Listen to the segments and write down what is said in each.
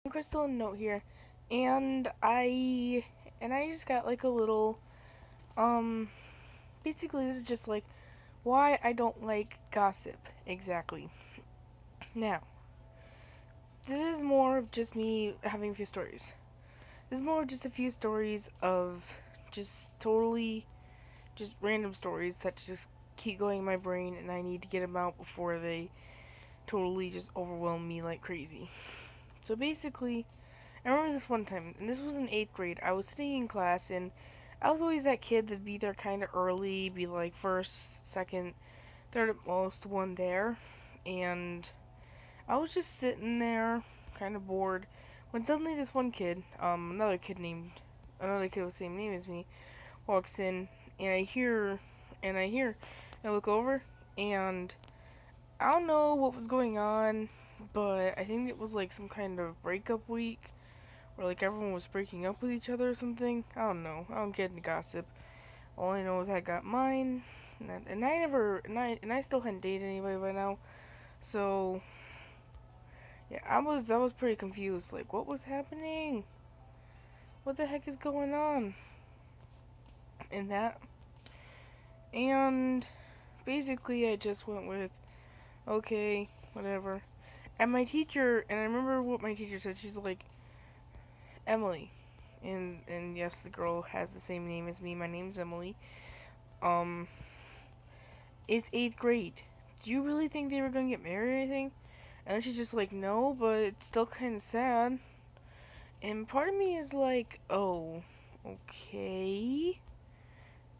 Crystal and Note here, and I just got like a little basically this is just like why I don't like gossip exactly. Now, this is more of just me having a few stories. This is more of just a few stories of just totally just random stories that just keep going in my brain and I need to get them out before they totally just overwhelm me like crazy. So basically, I remember this one time, and this was in 8th grade. I was sitting in class, and I was always that kid that'd be there kind of early, be like first, second, third at most, one there. And I was just sitting there, kind of bored, when suddenly this one kid, another kid with the same name as me, walks in, and I look over, and I don't know what was going on, but I think it was like some kind of breakup week or like everyone was breaking up with each other or something. I don't know. I don't get into gossip. All I know is I got mine, and I still hadn't dated anybody by now. So yeah, I was pretty confused. Like, what was happening? What the heck is going on? And that, and basically I just went with okay, whatever. And I remember what my teacher said. She's like, Emily, and yes, the girl has the same name as me. My name's Emily. Um, It's 8th grade. Do you really think they were gonna get married or anything? And then she's just like, no, but it's still kind of sad. And part of me is like, oh, okay.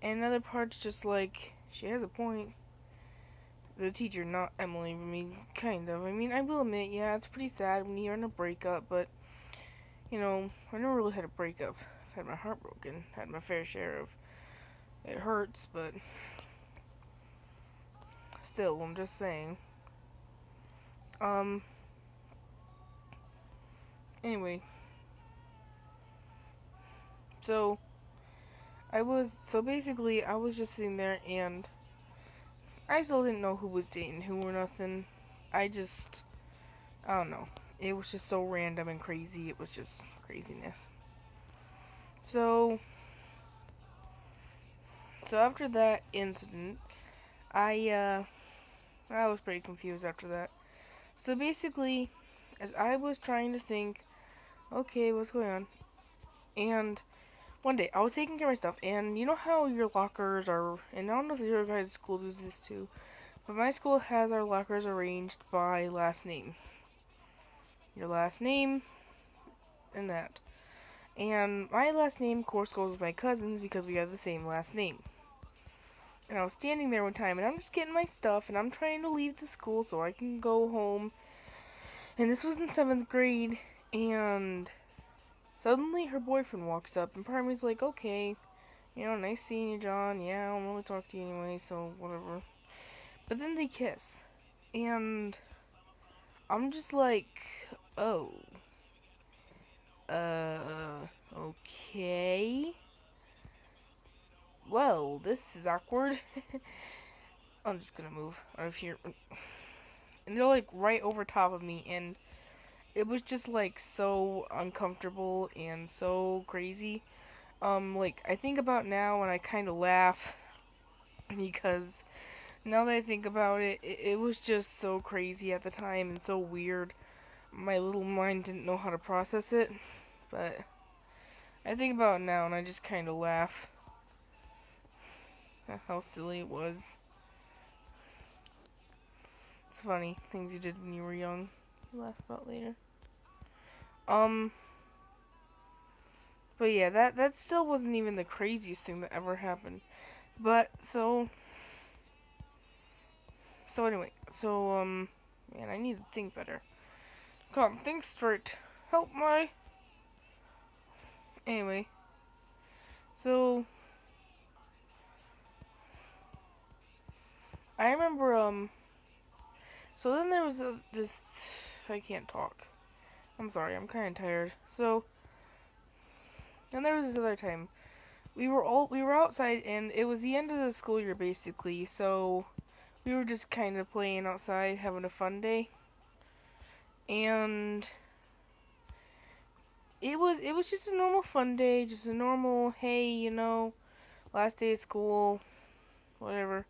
And another part's just like, she has a point. The teacher, not Emily, I mean, kind of. I mean, I will admit, yeah, it's pretty sad when you're in a breakup, but, I never really had a breakup. I've had my heart broken, had my fair share of, it hurts, but still, I'm just saying. Um, anyway, so, so basically, I was just sitting there and I still didn't know who was dating who or nothing. I don't know. It was just so random and crazy. It was just craziness. So, so after that incident, I, uh, I was pretty confused after that. So basically, as I was trying to think, okay, what's going on? And one day, I was taking care of my stuff, and you know how your lockers are, and I don't know if your guys' school does this too, but my school has our lockers arranged by last name. Your last name, and that. And my last name, of course, goes with my cousin's because we have the same last name. And I was standing there one time, and I'm just getting my stuff, and I'm trying to leave the school so I can go home. And this was in 7th grade, and suddenly her boyfriend walks up, and part of me's like, okay, nice seeing you, John. Yeah, I don't really talk to you anyway, so whatever. But then they kiss, and I'm just like, oh, okay. Well, this is awkward. I'm just gonna move out of here. And they're like right over top of me, and it was just like so uncomfortable and so crazy. Like I think about now and I kind of laugh because now that I think about it, it was just so crazy at the time and so weird. My little mind didn't know how to process it, but I think about it now and I just kind of laugh at how silly it was. It's funny, things you did when you were young, you laugh about later. Um, but yeah, that still wasn't even the craziest thing that ever happened. But so anyway, man, I need to think better. Come, think straight. Help my. Anyway, so I remember so then there was this. I can't talk. I'm sorry, I'm kind of tired. So then there was this other time. We were outside and it was the end of the school year basically. So we were just kind of playing outside, having a fun day. And it was just a normal fun day, just a normal, hey, last day of school, whatever.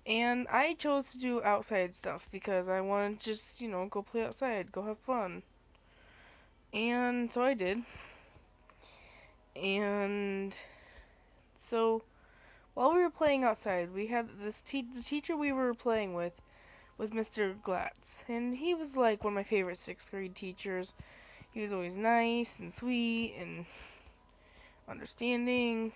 And I chose to do outside stuff because I wanted to just, go play outside, go have fun. And so I did. And so while we were playing outside, we had the teacher we were playing with was Mr. Glatz, and he was like one of my favorite 6th grade teachers. He was always nice and sweet and understanding.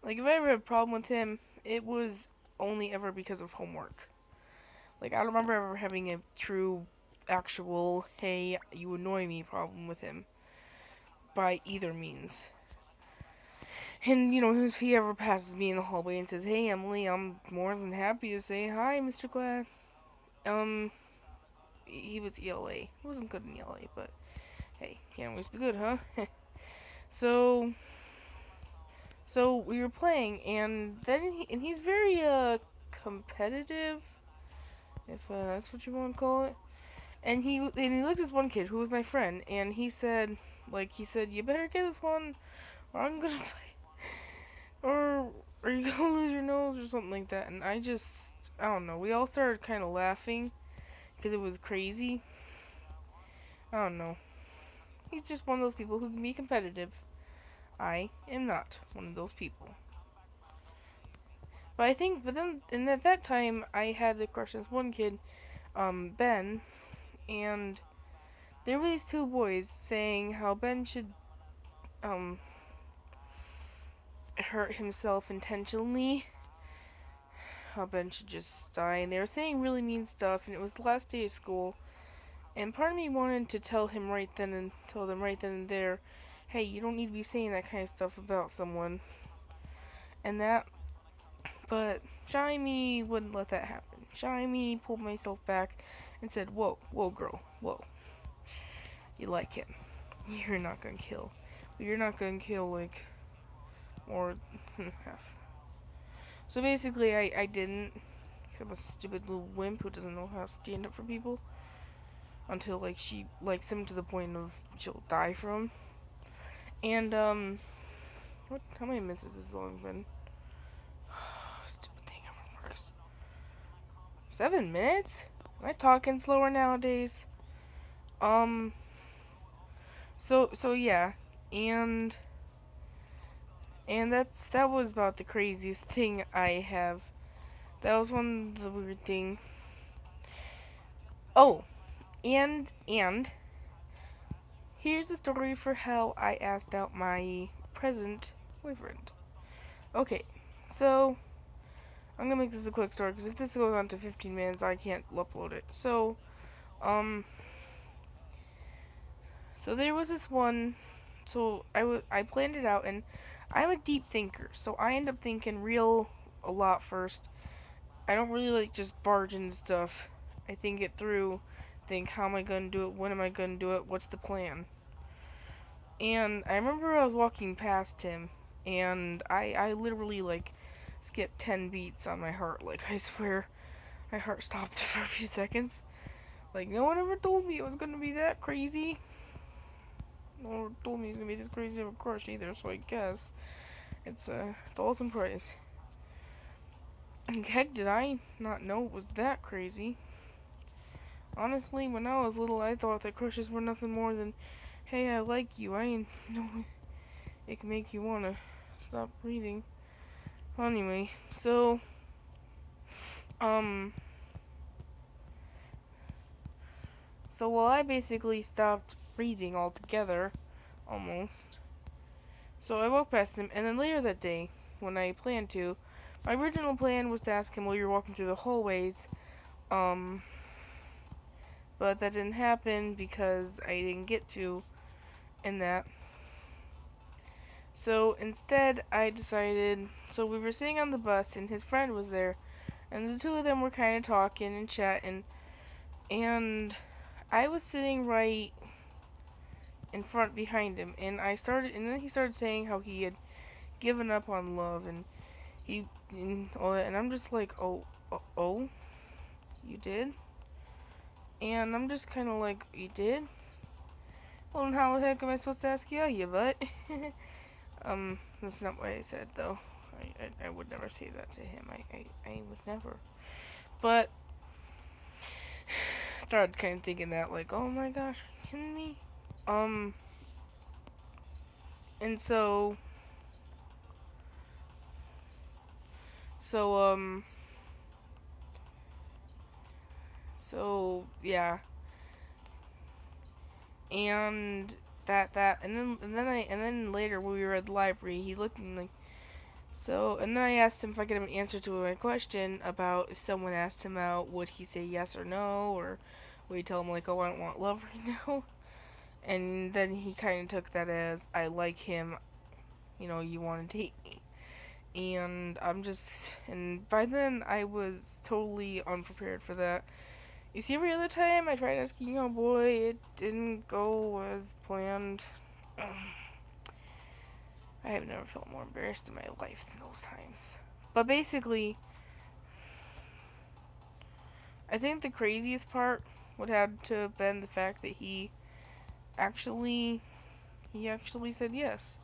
Like, if I ever had a problem with him, it was only ever because of homework. Like, I don't remember ever having a true, actual, hey, you annoy me problem with him by either means. And, if he ever passes me in the hallway and says, hey, Emily, I'm more than happy to say hi, Mr. Glass. He was ELA. He wasn't good in ELA, but hey, can't always be good, huh? So, so we were playing, and he's very, competitive, if, that's what you want to call it. And he looked at this one kid who was my friend, and he said, you better get this one, or I'm gonna play, or are you gonna lose your nose, or something like that. And I don't know, we all started kind of laughing, because it was crazy. I don't know. He's just one of those people who can be competitive. I am not one of those people. And at that time, I had a crush on this one kid, Ben, and there were these two boys saying how Ben should, um, hurt himself intentionally, how Ben should just die, and they were saying really mean stuff, and it was the last day of school, and part of me wanted to tell them right then and there, hey, you don't need to be saying that kind of stuff about someone, and that, but Shy Me wouldn't let that happen. Shy Me pulled myself back and said, whoa, whoa, girl, whoa, you like him. You're not gonna kill. You're not gonna kill, like, more than half. So basically, I didn't, because I'm a stupid little wimp who doesn't know how to stand up for people until, like, she likes him to the point of she'll die for him. And, how many minutes has this long been? Stupid thing ever works. 7 minutes? Am I talking slower nowadays? So yeah, and that was about the craziest thing I have. That was one of the weird things. Oh, and here's a story for how I asked out my present boyfriend. Okay, so I'm gonna make this a quick story because if this goes on to 15 minutes, I can't upload it. Um, so there was this one. So I planned it out, and I'm a deep thinker, so I end up thinking real a lot first. I don't really like just barging stuff. I think it through, think how am I gonna do it, when am I gonna do it, what's the plan. And I remember I was walking past him, and I literally, like, skipped 10 beats on my heart. Like, I swear, my heart stopped for a few seconds. Like, no one ever told me it was gonna be that crazy. No one told me it was gonna be this crazy of a crush either, so I guess it's a awesome prize. And heck, did I not know it was that crazy? Honestly, when I was little, I thought that crushes were nothing more than, hey, I like you. I ain't know it can make you wanna stop breathing. Anyway, um, well, I basically stopped breathing altogether, almost. So I walked past him, and then later that day, when I planned to, my original plan was to ask him while you were walking through the hallways, um, but that didn't happen because I didn't get to in that. So instead, I decided, so we were sitting on the bus, and his friend was there, and the two of them were kind of talking and chatting, and I was sitting right in front behind him, and then he started saying how he had given up on love, and all that, and I'm just like, oh, you did? And I'm just kind of like, you did? Well, then how the heck am I supposed to ask you out, you butt? That's not what I said, though. I would never say that to him. I would never. But, started kind of thinking that, like, oh my gosh, are you kidding me? Um, and so, yeah. And and then later when we were at the library, he looked and like, so, and then I asked him if I could have an answer to my question about if someone asked him out, would he say yes or no, or would he tell him like, oh, I don't want love right now? And then he kind of took that as, I like him, you want to date me. And and by then I was totally unprepared for that. You see, every other time I tried asking a boy, it didn't go as planned. I have never felt more embarrassed in my life than those times. But basically, I think the craziest part would have to have been the fact that actually he actually said yes.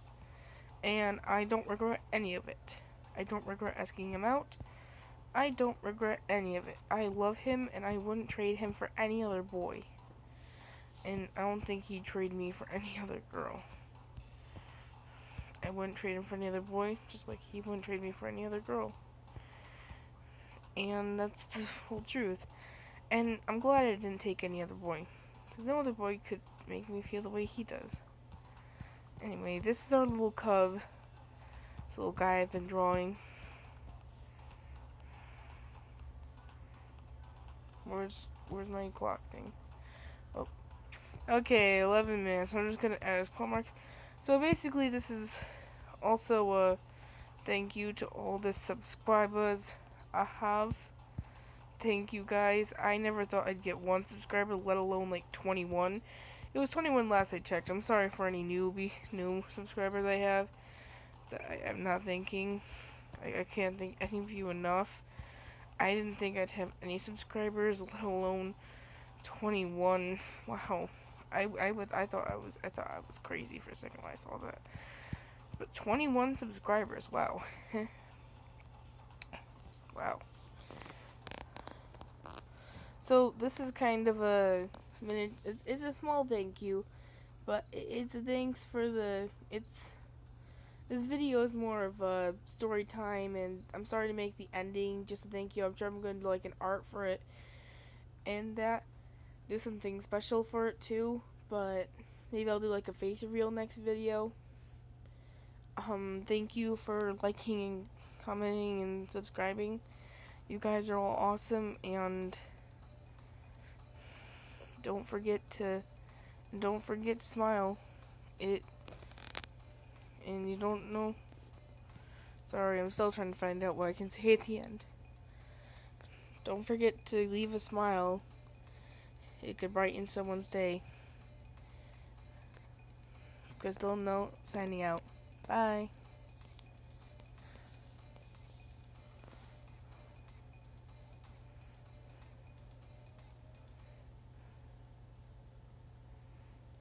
And I don't regret any of it. I don't regret asking him out. I don't regret any of it. I love him and I wouldn't trade him for any other boy. And I don't think he'd trade me for any other girl. I wouldn't trade him for any other boy, just like he wouldn't trade me for any other girl. And that's the whole truth. And I'm glad I didn't take any other boy. Because no other boy could make me feel the way he does. Anyway, this is our little cub. This little guy I've been drawing. Where's my clock thing? Oh. Okay, 11 minutes. I'm just gonna add his paw mark. So basically this is also a thank you to all the subscribers I have. Thank you guys. I never thought I'd get 1 subscriber, let alone like 21. It was 21 last I checked. I'm sorry for any new subscribers I have that I'm not thanking. I can't thank any of you enough. I didn't think I'd have any subscribers, let alone 21. Wow. I thought I was crazy for a second when I saw that. But 21 subscribers. Wow. Wow. So this is kind of a it's a small thank you, but it's a thanks for this video is more of a story time, and I'm sorry to make the ending just a thank you. I'm sure I'm going to do like an art for it and do something special for it too, but maybe I'll do like a face reveal next video. Thank you for liking and commenting and subscribing. You guys are all awesome, and don't forget to smile. It and you don't know. Sorry, I'm still trying to find out what I can say at the end. Don't forget to leave a smile. It could brighten someone's day. Crystal Note signing out. Bye.